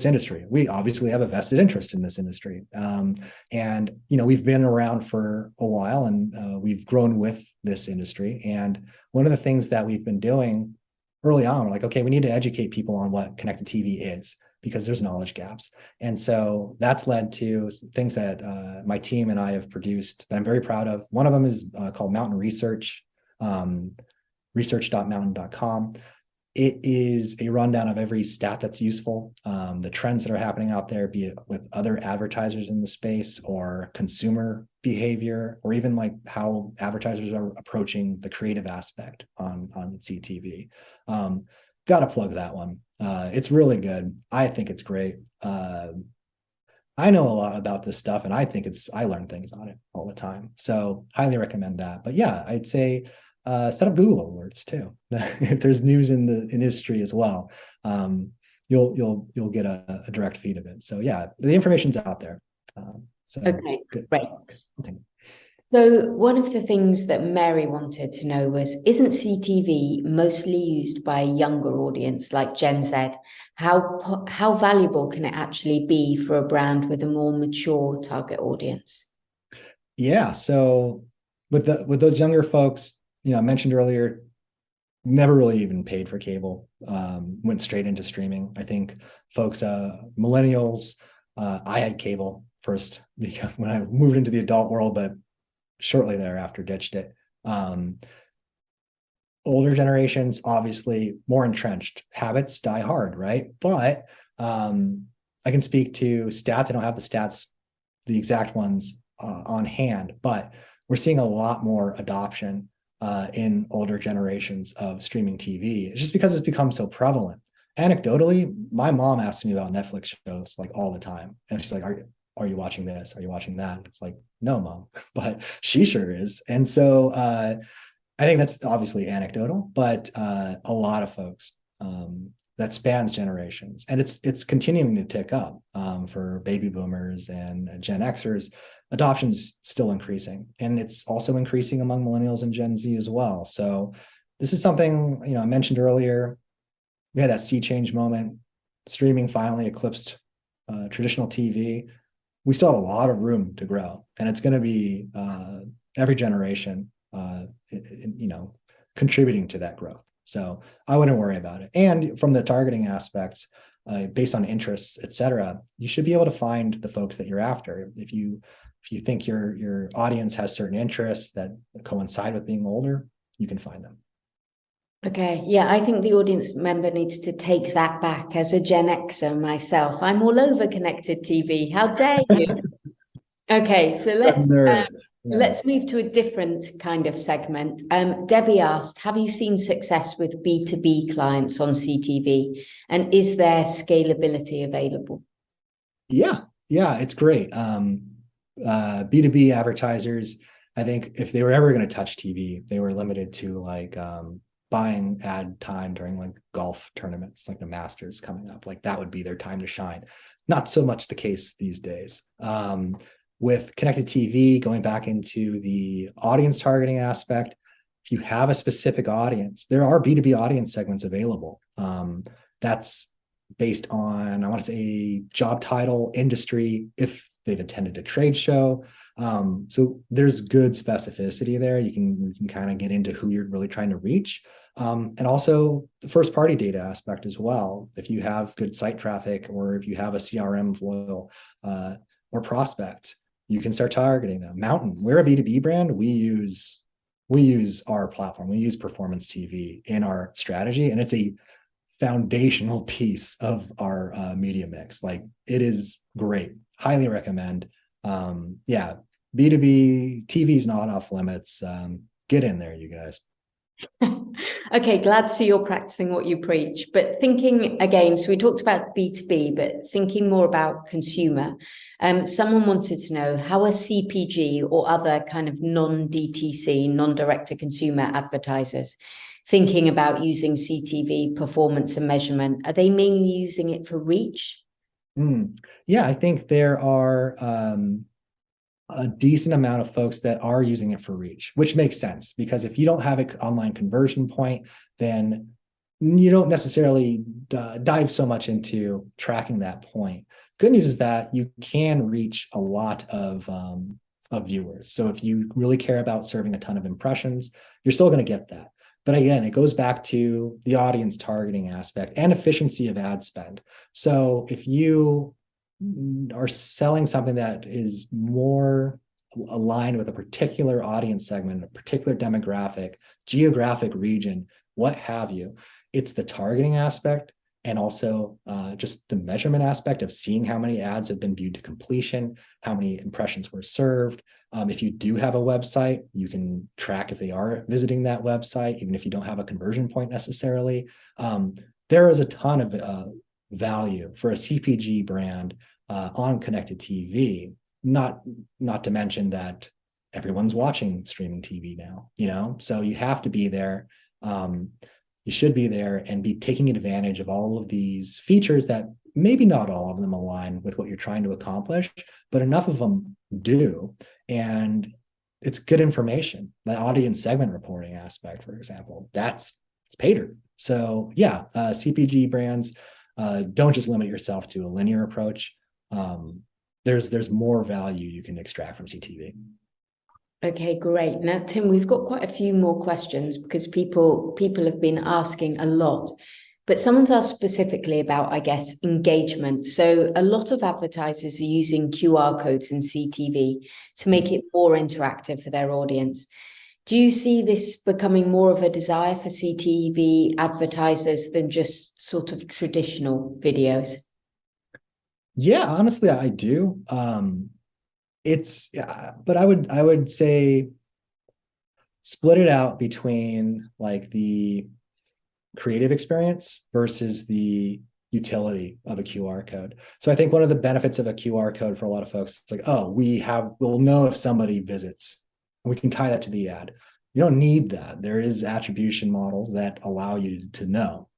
industry. We obviously have a vested interest in this industry, and we've been around for a while, and we've grown with this industry. And one of the things that we've been doing early on, we're like, okay, we need to educate people on what connected TV is, because there's knowledge gaps. And so that's led to things that my team and I have produced that I'm very proud of. One of them is called Mountain Research, research.mountain.com. It is a rundown of every stat that's useful, the trends that are happening out there, be it with other advertisers in the space or consumer behavior, or even like how advertisers are approaching the creative aspect on CTV. Got to plug that one. It's really good. I think it's great. I know a lot about this stuff, and I learn things on it all the time. So highly recommend that. But yeah, I'd say set up Google alerts too. If there's news in the industry as well, you'll get a direct feed of it. So yeah, the information's out there. So okay, good. Great. So one of the things that Mary wanted to know was, isn't CTV mostly used by a younger audience like Gen Z? How valuable can it actually be for a brand with a more mature target audience? Yeah, so with those younger folks, I mentioned earlier, never really even paid for cable, went straight into streaming. I think folks, millennials, I had cable first when I moved into the adult world, but shortly thereafter ditched it. Older generations, obviously more entrenched. Habits die hard, right? But I can speak to stats. I don't have the exact ones on hand, but we're seeing a lot more adoption in older generations of streaming TV. It's just because it's become so prevalent. Anecdotally, my mom asks me about Netflix shows like all the time, and she's like, "Are you watching this? Are you watching that?" It's like, no, Mom, but she sure is. And so I think that's obviously anecdotal, but a lot of folks, that spans generations, and it's continuing to tick up for baby boomers and Gen Xers. Adoption's still increasing, and it's also increasing among millennials and Gen Z as well. So this is something, I mentioned earlier. We had that sea change moment. Streaming finally eclipsed traditional TV. We still have a lot of room to grow, and it's going to be every generation, contributing to that growth. So I wouldn't worry about it. And from the targeting aspects, based on interests, etc., you should be able to find the folks that you're after. If you think your audience has certain interests that coincide with being older, you can find them. Okay, yeah, I think the audience member needs to take that back. As a Gen Xer myself, I'm all over connected TV. How dare you? Okay, so let's move to a different kind of segment. Debbie asked, have you seen success with B2B clients on CTV? And is there scalability available? Yeah, it's great. B2B advertisers, I think if they were ever going to touch TV, they were limited to like buying ad time during like golf tournaments, like the Masters coming up. Like that would be their time to shine. Not so much the case these days. With connected TV, going back into the audience targeting aspect, if you have a specific audience, there are B2B audience segments available. That's based on, I want to say, job title, industry, if they've attended a trade show. So there's good specificity there. You can kind of get into who you're really trying to reach. And also the first party data aspect as well. If you have good site traffic, or if you have a CRM loyal or prospect, you can start targeting them. Mountain, we're a B2B brand. We use our platform. We use Performance TV in our strategy, and it's a foundational piece of our media mix. Like it is great. Highly recommend. Yeah, B2B TV is not off limits. Get in there, you guys. Okay, glad to see you're practicing what you preach. But thinking again, so we talked about B2B, but thinking more about consumer. Someone wanted to know how are CPG or other kind of non-DTC, non-direct-to-consumer advertisers thinking about using CTV performance and measurement? Are they mainly using it for reach? Yeah, I think there are a decent amount of folks that are using it for reach, which makes sense, because if you don't have an online conversion point, then you don't necessarily dive so much into tracking that point. Good news is that you can reach a lot of viewers. So if you really care about serving a ton of impressions, you're still going to get that. But again, it goes back to the audience targeting aspect and efficiency of ad spend. So if you are selling something that is more aligned with a particular audience segment, a particular demographic, geographic region, what have you, it's the targeting aspect and also just the measurement aspect of seeing how many ads have been viewed to completion, how many impressions were served. If you do have a website, you can track if they are visiting that website, even if you don't have a conversion point necessarily. There is a ton of value for a CPG brand on connected TV, not to mention that everyone's watching streaming TV now, so you have to be there. You should be there and be taking advantage of all of these features that maybe not all of them align with what you're trying to accomplish, but enough of them do. And it's good information. The audience segment reporting aspect, for example, it's paid. So yeah, CPG brands, don't just limit yourself to a linear approach. There's more value you can extract from CTV. Okay, great. Now, Tim, we've got quite a few more questions because people have been asking a lot, but someone's asked specifically about, I guess, engagement. So a lot of advertisers are using QR codes in CTV to make it more interactive for their audience. Do you see this becoming more of a desire for CTV advertisers than just sort of traditional videos? Yeah, honestly, I do. But I would say split it out between like the creative experience versus the utility of a QR code. So I think one of the benefits of a QR code for a lot of folks, it's like, oh, we'll know if somebody visits, and we can tie that to the ad. You don't need that. There is attribution models that allow you to know.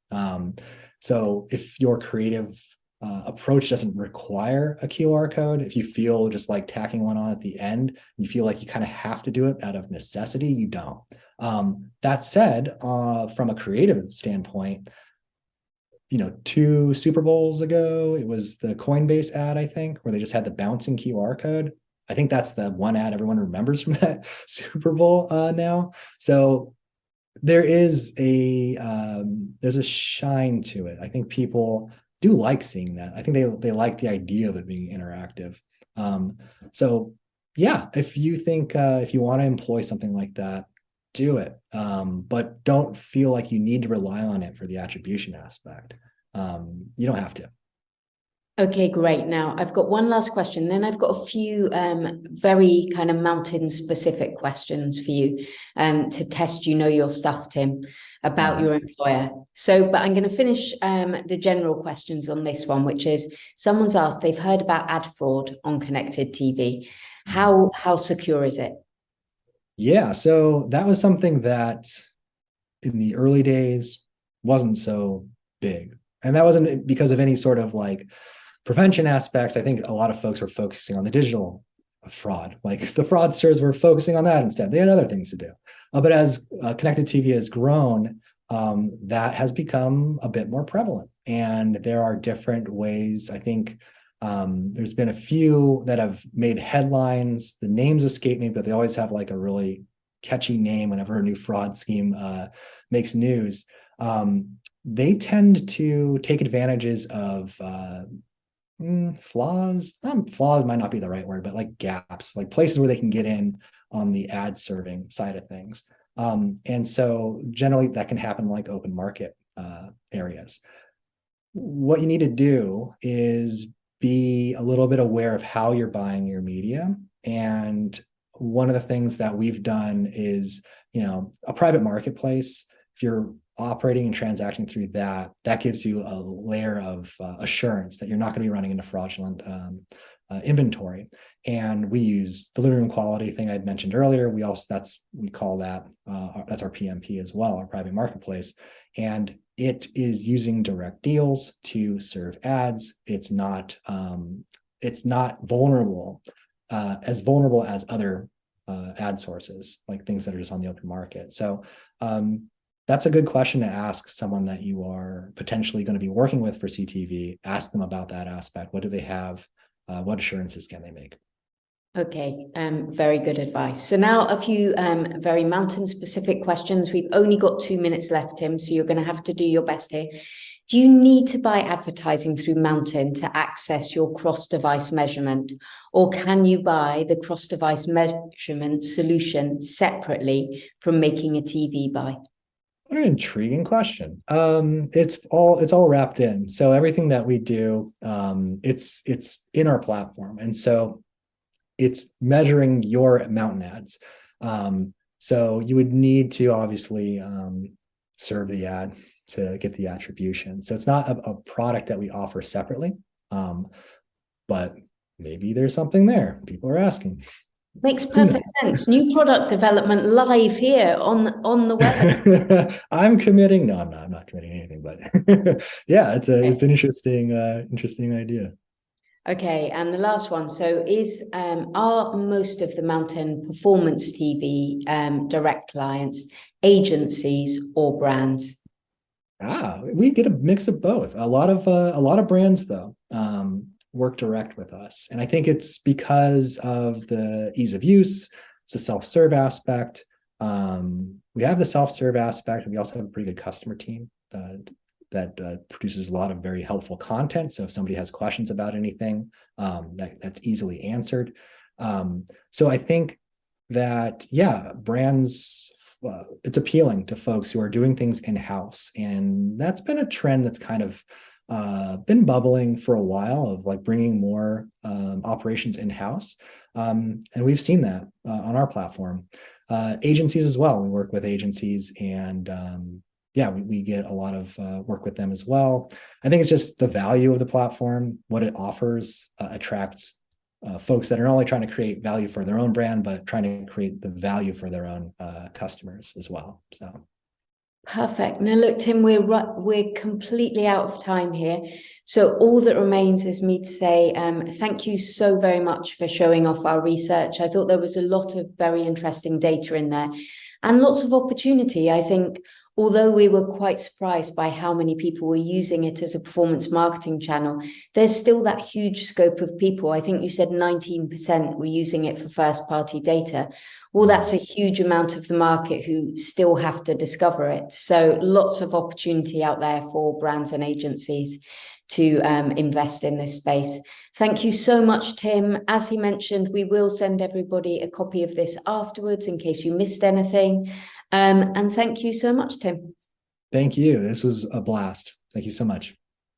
So if your creative approach doesn't require a QR code, if you feel just like tacking one on at the end, you feel like you kind of have to do it out of necessity, you don't. That said, from a creative standpoint, 2 Super Bowls ago, it was the Coinbase ad, I think, where they just had the bouncing QR code. I think that's the one ad everyone remembers from that Super Bowl now. So there's a shine to it. I think people do like seeing that. I think they like the idea of it being interactive. So yeah, if you think if you want to employ something like that, do it. But don't feel like you need to rely on it for the attribution aspect. You don't have to. Okay, great. Now I've got one last question. Then I've got a few very kind of mountain specific questions for you to test your stuff, Tim, about your employer. So, but I'm going to finish the general questions on this one, which is someone's asked, they've heard about ad fraud on connected TV. How secure is it? Yeah, so that was something that in the early days wasn't so big. And that wasn't because of any sort of like prevention aspects. I think a lot of folks were focusing on the digital fraud. Like the fraudsters were focusing on that instead. They had other things to do. But as connected TV has grown, that has become a bit more prevalent. And there are different ways. I think there's been a few that have made headlines. The names escape me, but they always have like a really catchy name whenever a new fraud scheme makes news. They tend to take advantages of flaws. Flaws might not be the right word, but like gaps, like places where they can get in on the ad serving side of things. And so generally that can happen like open market areas. What you need to do is be a little bit aware of how you're buying your media. And one of the things that we've done is, a private marketplace. If you're operating and transacting through that gives you a layer of assurance that you're not going to be running into fraudulent inventory. And we use the living room quality thing I'd mentioned earlier. We call that that's our PMP as well, our private marketplace. And it is using direct deals to serve ads. It's not vulnerable, as vulnerable as other ad sources, like things that are just on the open market. So that's a good question to ask someone that you are potentially going to be working with for CTV. Ask them about that aspect. What do they have? What assurances can they make? Okay, very good advice. So now a few very mountain-specific questions. We've only got 2 minutes left, Tim, so you're going to have to do your best here. Do you need to buy advertising through Mountain to access your cross-device measurement, or can you buy the cross-device measurement solution separately from making a TV buy? What an intriguing question. It's all wrapped in. So everything that we do, it's in our platform, and so it's measuring your mountain ads. So you would need to obviously serve the ad to get the attribution. So it's not a product that we offer separately, but maybe there's something there. People are asking. Makes perfect sense. New product development live here on the web. I'm committing. No, I'm not committing anything, but yeah, it's an interesting idea. Okay, and the last one. So are most of the MNTN Performance TV direct clients agencies or brands? We get a mix of both. A lot of brands though work direct with us, and I think it's because of the ease of use. It's a self-serve aspect. We have the self-serve aspect, and we also have a pretty good customer team that produces a lot of very helpful content. So if somebody has questions about anything, that's easily answered. So I think that, yeah, brands, it's appealing to folks who are doing things in-house. And that's been a trend that's kind of been bubbling for a while, of like bringing more operations in-house. And we've seen that on our platform. Agencies as well. We work with agencies, and we get a lot of work with them as well. I think it's just the value of the platform, what it offers, attracts folks that are not only trying to create value for their own brand, but trying to create the value for their own customers as well. So. Perfect. Now, look, Tim, we're completely out of time here. So all that remains is me to say thank you so very much for showing off our research. I thought there was a lot of very interesting data in there and lots of opportunity. I think, although we were quite surprised by how many people were using it as a performance marketing channel, there's still that huge scope of people. I think you said 19% were using it for first-party data. Well, that's a huge amount of the market who still have to discover it. So lots of opportunity out there for brands and agencies to invest in this space. Thank you so much, Tim. As he mentioned, we will send everybody a copy of this afterwards in case you missed anything. And thank you so much, Tim. Thank you. This was a blast. Thank you so much.